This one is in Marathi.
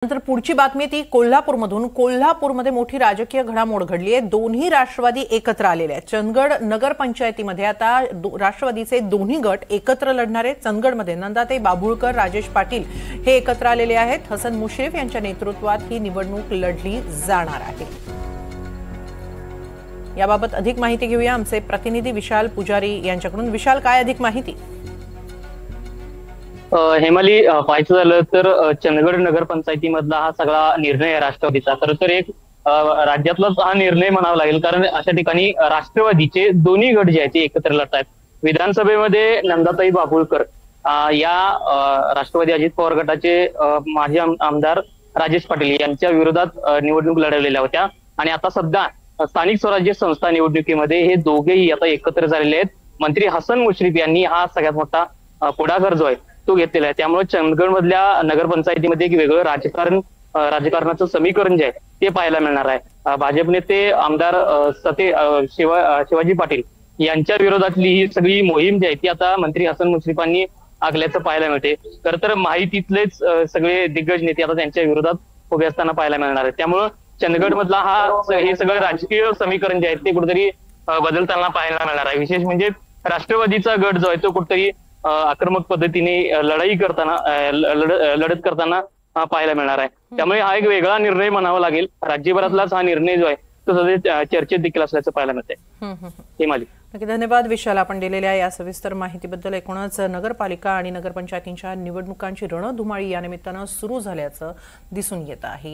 नंतर पुढची बातमी ती कोल्हापूरमधून। कोल्हापूरमध्ये मोठी राजकीय घडामोड घडली आहे। दोन्ही राष्ट्रवादी एकत्र आलेले आहेत। चंदगड नगरपंचायतीमध्ये आता राष्ट्रवादीचे दोन्ही गट एकत्र लढणार आहेत। चंदगडमध्ये नंदाताई बाभुळकर, राजेश पाटील हे एकत्र आलेले आहेत। हसन मुश्रीफ यांच्या नेतृत्वात ही निवडणूक लढली जाणार आहे। याबाबत अधिक माहिती घेऊया आमचे प्रतिनिधी विशाल पुजारी यांच्याकडून। विशाल, काय अधिक माहिती? हेमाली, पाहायचं झालं तर चंदगड नगरपंचायतीमधला हा सगळा निर्णय आहे राष्ट्रवादीचा। खरं तर एक राज्यातलाच हा निर्णय म्हणावा लागेल, कारण अशा ठिकाणी राष्ट्रवादीचे दोन्ही गट जे आहेत ते एकत्र लढत आहेत। विधानसभेमध्ये नंदाताई बाभुळकर या राष्ट्रवादी अजित पवार गटाचे माजी आमदार राजेश पाटील यांच्या विरोधात निवडणूक लढवलेल्या होत्या, आणि आता सध्या स्थानिक स्वराज्य संस्था निवडणुकीमध्ये हे दोघेही आता एकत्र झालेले आहेत। मंत्री हसन मुश्रीफ यांनी हा सगळ्यात मोठा पुढाकार जो आहे तो घेतलेला आहे। त्यामुळे चंदगडमधल्या नगरपंचायतीमध्ये एक वेगळं राजकारणाचं समीकरण जे आहे ते पाहायला मिळणार आहे। भाजप नेते आमदार शिवाजी पाटील यांच्या विरोधातली ही सगळी मोहीम जी आहे ती आता मंत्री हसन मुश्रीफांनी आखल्याचं पाहायला मिळते। खरं तर माहितीतलेच सगळे दिग्गज नेते आता त्यांच्या विरोधात उभे असताना पाहायला मिळणार आहे। त्यामुळं चंदगडमधला हे सगळं राजकीय समीकरण जे आहे ते कुठेतरी बदलताना पाहायला मिळणार आहे। विशेष म्हणजे राष्ट्रवादीचा गट जो आहे तो कुठेतरी आक्रमक पद्धतीने लढत करताना पाहायला मिळणार आहे। त्यामुळे हा एक वेगळा निर्णय म्हणावा लागेल। राज्यभरातलाच हा निर्णय जो आहे तो सध्या चर्चेत देखील असल्याचं पाहायला मिळतंय। हिमाली, नक्की धन्यवाद विशाल, आपण दिलेल्या या सविस्तर माहितीबद्दल। एकूणच नगरपालिका आणि नगरपंचायतींच्या निवडणुकांची रणधुमाळी या निमित्तानं सुरू झाल्याचं दिसून येत आहे।